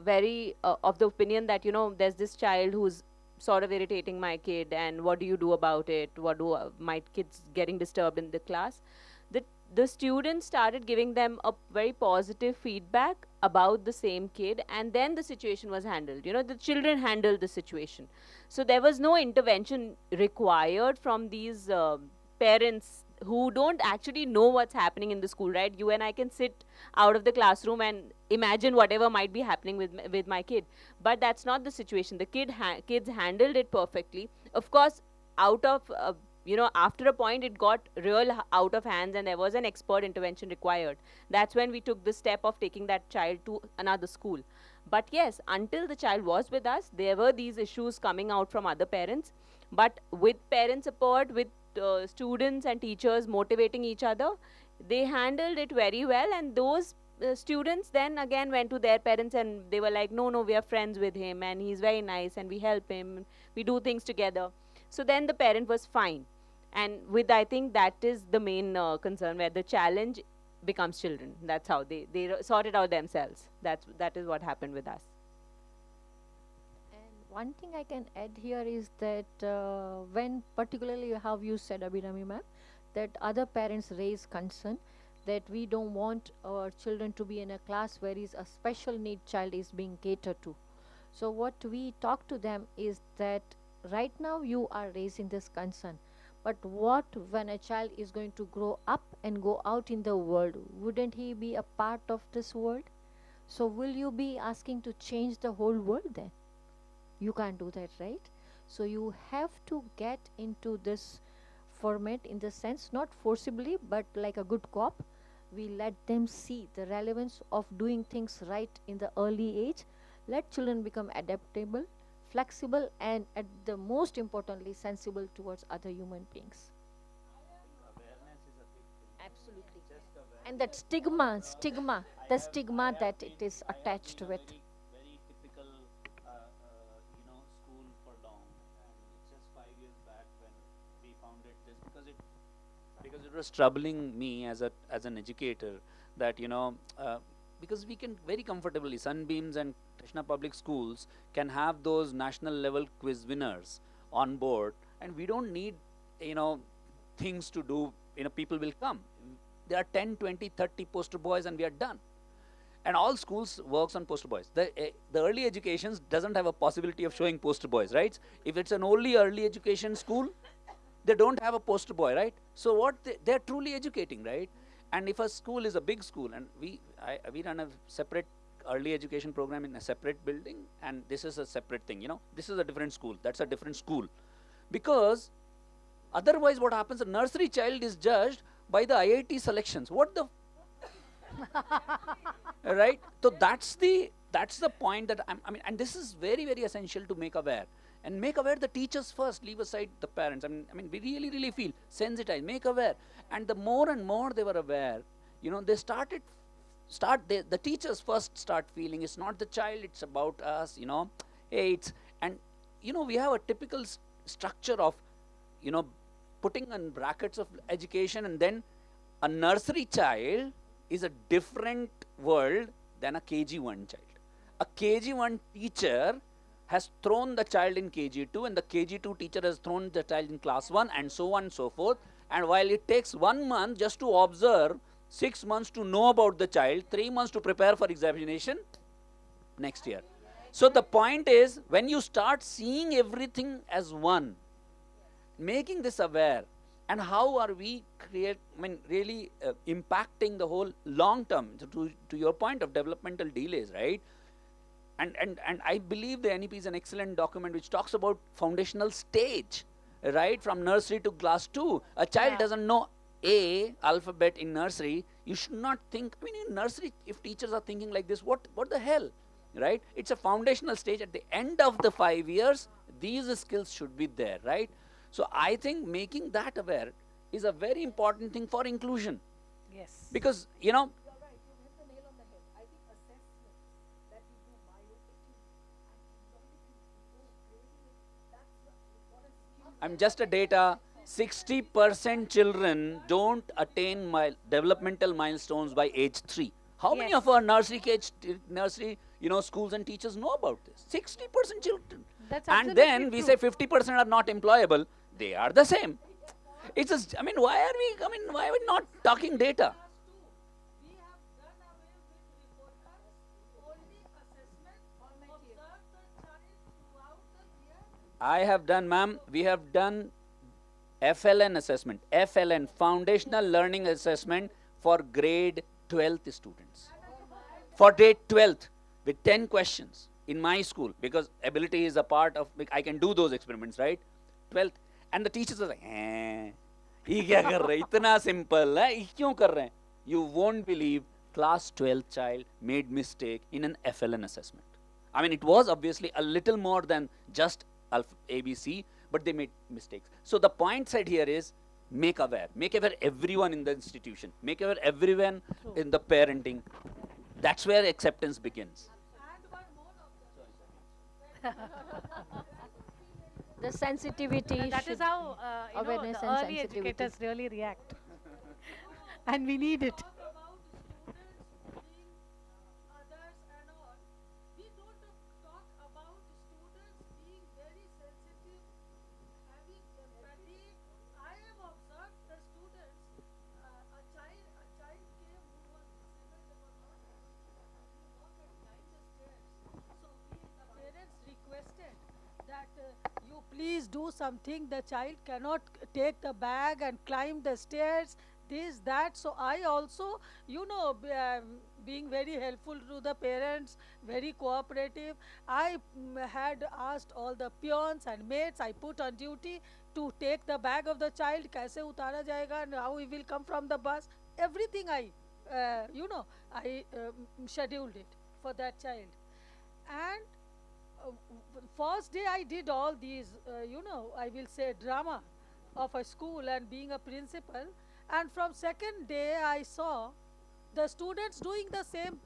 very of the opinion that, you know, there's this child who's sort of irritating my kid, and what do you do about it? What do my kids getting disturbed in the class? The the students started giving them a very positive feedback about the same kid, and then the situation was handled. You know, the children handled the situation, so there was no intervention required from these parents who don't actually know what's happening in the school, right? You and I can sit out of the classroom and imagine whatever might be happening with my kid, but that's not the situation. The kids handled it perfectly. Of course, out of you know, after a point it got real out of hands, and there was an expert intervention required. That's when we took the step of taking that child to another school. But yes, until the child was with us, there were these issues coming out from other parents. But with parent support, with students and teachers motivating each other, they handled it very well. And those students then again went to their parents and they were like, no, no, we are friends with him and he's very nice and we help him, we do things together. So then the parent was fine. And with, I think that is the main concern, where the challenge becomes children. That's how they sort it out themselves. That is what happened with us. And one thing I can add here is that when particularly how you said, Abhirami ma'am, that other parents raise concern that we don't want our children to be in a class where is a special need child is being catered to. So what we talk to them is that right now you are raising this concern, but what when a child is going to grow up and go out in the world? Wouldn't he be a part of this world? So will you be asking to change the whole world then? You can't do that, right? So you have to get into this format, in the sense not forcibly but like a good cop. We let them see the relevance of doing things right in the early age. Let children become adaptable, flexible, and at the most importantly sensible towards other human beings. Awareness is a big thing. Absolutely. Just awareness. And that stigma, the stigma that been, it is I have attached been a with. very typical, school for long, and it's just 5 years back when we founded this, because it was troubling me as an educator that because we can very comfortably, Sunbeams and Krishna Public Schools can have those national level quiz winners on board, and we don't need things to do. People will come. There are 10, 20, 30 poster boys and we are done. And all schools works on poster boys. The early education doesn't have a possibility of showing poster boys, right? If it's an only early education school, they don't have a poster boy, right? So what they're truly educating, right? And if a school is a big school, and we run a separate early education program in a separate building, and this is a separate thing, this is a different school, that's a different school. Because otherwise what happens, a nursery child is judged by the IIT selections. What the right? So that's the point that and this is very, very essential to make aware. And make aware the teachers first, leave aside the parents. We really, really feel sensitized, make aware. And the more and more they were aware, they the teachers first start feeling it's not the child, it's about us, hey, we have a typical structure of, putting in brackets of education, and then a nursery child is a different world than a KG1 child. A KG1 teacher has thrown the child in KG2, and the KG2 teacher has thrown the child in class 1, and so on and so forth. And while it takes 1 month just to observe, 6 months to know about the child, 3 months to prepare for examination next year. So the point is, when you start seeing everything as one, making this aware, and how are we really impacting the whole long term, to your point of developmental delays, right? And I believe the NEP is an excellent document which talks about foundational stage, right? From nursery to class 2. A child doesn't know A alphabet in nursery. You should not think, in nursery, if teachers are thinking like this, what the hell, right? It's a foundational stage. At the end of the 5 years, these skills should be there, right? So I think making that aware is a very important thing for inclusion. Yes. Because, You're right, you hit the nail on the head. I think assessment that we do myopically and that's what a I'm just a data, 60% children don't attain developmental milestones by age 3. How many Yes. of our nursery schools and teachers know about this. 60% children. That's And then absolutely we true. say 50% are not employable. They are the same. It's just, why are we not talking data? We have done away with report cards, only assessment, observe the child throughout the year. I have done, ma'am, we have done FLN assessment, FLN, Foundational Learning Assessment for grade 12th students. For grade 12th, with 10 questions in my school, because ability is a part of, I can do those experiments, right? 12th. And the teachers are like, ये क्या कर रहे हैं? इतना simple है, ये क्यों कर रहे हैं? You won't believe, class 12 child made mistake in an FLN assessment. I mean, it was obviously a little more than just ABC, but they made mistakes. So the point said here is, make aware everyone in the institution, make aware everyone in the parenting. That's where acceptance begins. And one more of The sensitivity. And that is should- how awareness the and early sensitivity. educators really react. And we need it. about students bullying others and all. We don't talk about students being very sensitive, having empathy. I have observed the students. A child came who was disabled. They were not able to walk and climb the stairs. So the parents requested that you please do something. The child cannot take the bag and climb the stairs. This, that. So I also, being very helpful to the parents, very cooperative. I had asked all the peons and maids I put on duty to take the bag of the child. कैसे उतारा जाएगा and how he will come from the bus. Everything I scheduled it for that child. And first day I did all these, I will say drama of a school and being a principal. And from second day I saw the students doing the same,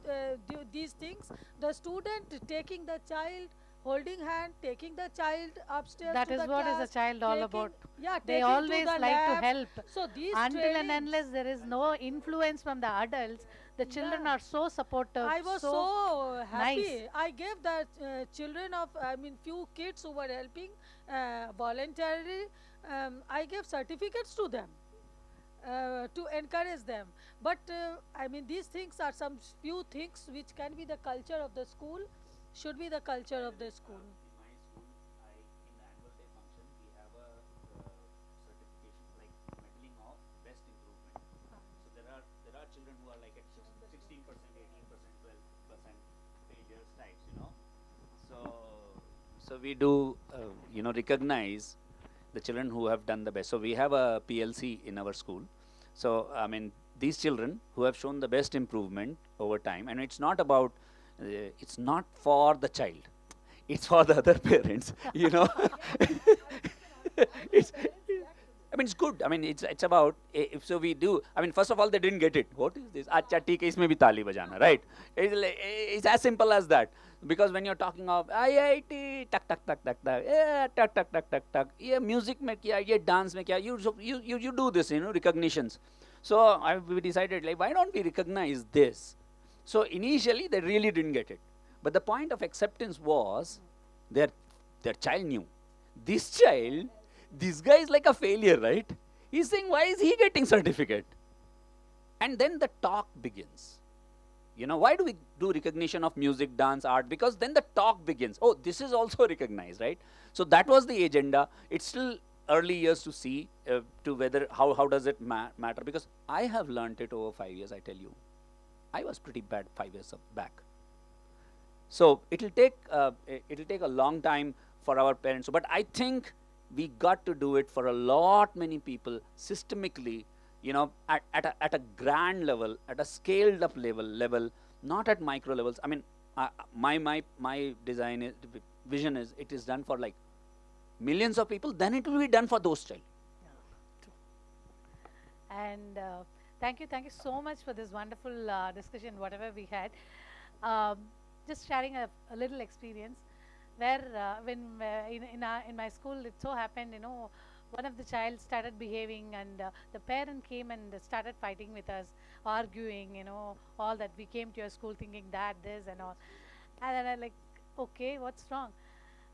these things. The student taking the child, holding hand, taking the child upstairs That to is the what is class, a child all taking- about. Yeah, They taking to always the like to labs. help. So these Until and trainings- unless there is no influence from the adults, the children Yeah. are so supportive. I was so happy. nice. I gave the children of, few kids who were helping voluntarily. I gave certificates to them to encourage them. But these things are some few things which can be the culture of the school, should be the culture of the school. In my school, in the annual day function, we have a certification like medaling of best improvement. So there are children who are like at 16%, 18%, 12% failures types, So we do, recognize the children who have done the best. So we have a PLC in our school. So these children who have shown the best improvement over time, and it's not about, it's not for the child, it's for the other parents, it's, it's good. It's about, if so we do, first of all, they didn't get it. What is this? Acha, theek hai, isme bhi taali bajana, right? It's as simple as that. Because when you're talking of IIT, tak tak tak tak tak, yeah, tak tak tak tak tak, yeah, music mein kya, yeah, dance mein kya, you do this, recognitions. So we decided, like, why don't we recognize this? So initially they really didn't get it, but the point of acceptance was their child knew. This guy is like a failure, right? He's saying, why is he getting certificate? And then the talk begins. Why do we do recognition of music, dance, art? Because then the talk begins. Oh, this is also recognized, right? So that was the agenda. It's still early years to see to whether how does it matter. Because I have learned it over 5 years, I tell you. I was pretty bad 5 years back. So it'll take a long time for our parents. But I think we got to do it for a lot many people systemically, at a grand level, at a scaled up level, not at micro levels. My vision is it is done for like millions of people, then it will be done for those child. And thank you so much for this wonderful discussion, whatever we had. Just sharing a little experience where when in my school it so happened, one of the child started behaving, and the parent came and started fighting with us, arguing, all that we came to your school thinking that, this and all. And then I like, okay, what's wrong?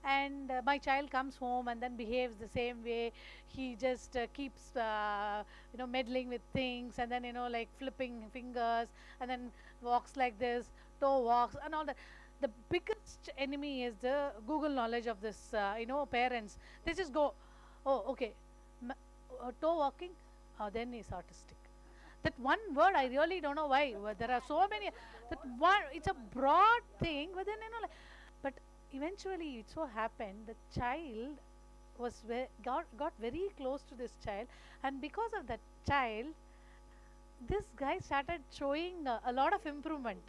And my child comes home and then behaves the same way. He just keeps meddling with things, and then like flipping fingers, and then walks like this, toe walks and all that. The biggest enemy is the Google knowledge of this parents. They just go, oh, okay, m- toe walking, then he's autistic. That one word, I really don't know why. There are so many. That one, it's a broad thing, but then like, but eventually it so happened the child got very close to this child, and because of that child, this guy started showing a lot of improvement.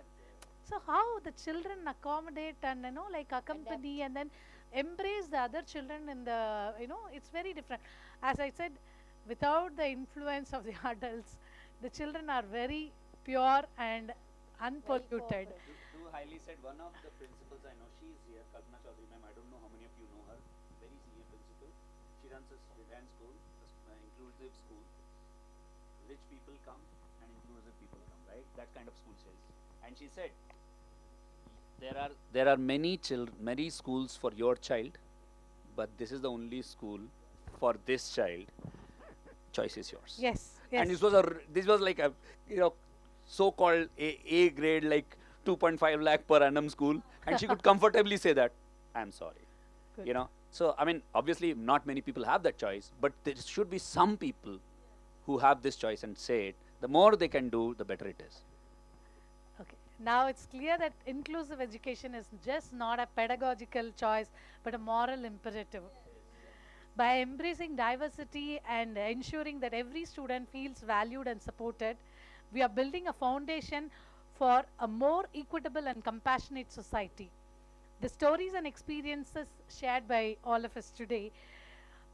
So how the children accommodate and like accompany and then embrace the other children in the it's very different. As I said, without the influence of the adults, the children are very pure and unpolluted. Do highly said. One of the principals I know, she is here, Kalpana Chaudhary ma'am. I don't know how many of you know her. Very senior principal. She runs a school, inclusive school. Rich people come and inclusive people come, right? That kind of school says. And she said, there are many schools for your child, but this is the only school for this child. Choice is yours. Yes, And yes. this was like a so-called A grade, like 2.5 lakh per annum school, and she could comfortably say that, I'm sorry. Good. So I mean, obviously not many people have that choice, but there should be some people who have this choice and say it. The more they can do, the better it is. Okay. Now it's clear that inclusive education is just not a pedagogical choice, but a moral imperative. By embracing diversity and ensuring that every student feels valued and supported, we are building a foundation for a more equitable and compassionate society. The stories and experiences shared by all of us today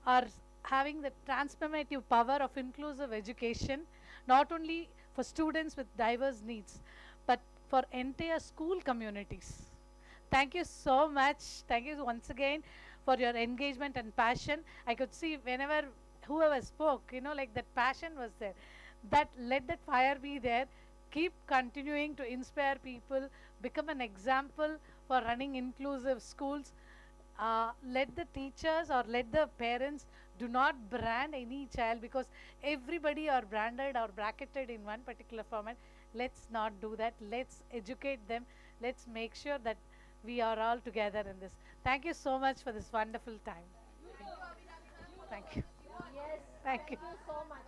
are having the transformative power of inclusive education, not only for students with diverse needs, but for entire school communities. Thank you so much. Thank you once again for your engagement and passion. I could see whenever whoever spoke, like that passion was there. That let that fire be there. Keep continuing to inspire people, become an example for running inclusive schools. Let the teachers or let the parents do not brand any child, because everybody are branded or bracketed in one particular format. Let's not do that. Let's educate them. Let's make sure that we are all together in this. Thank you so much for this wonderful time. Thank you. Yes, Thank you. thank you so much.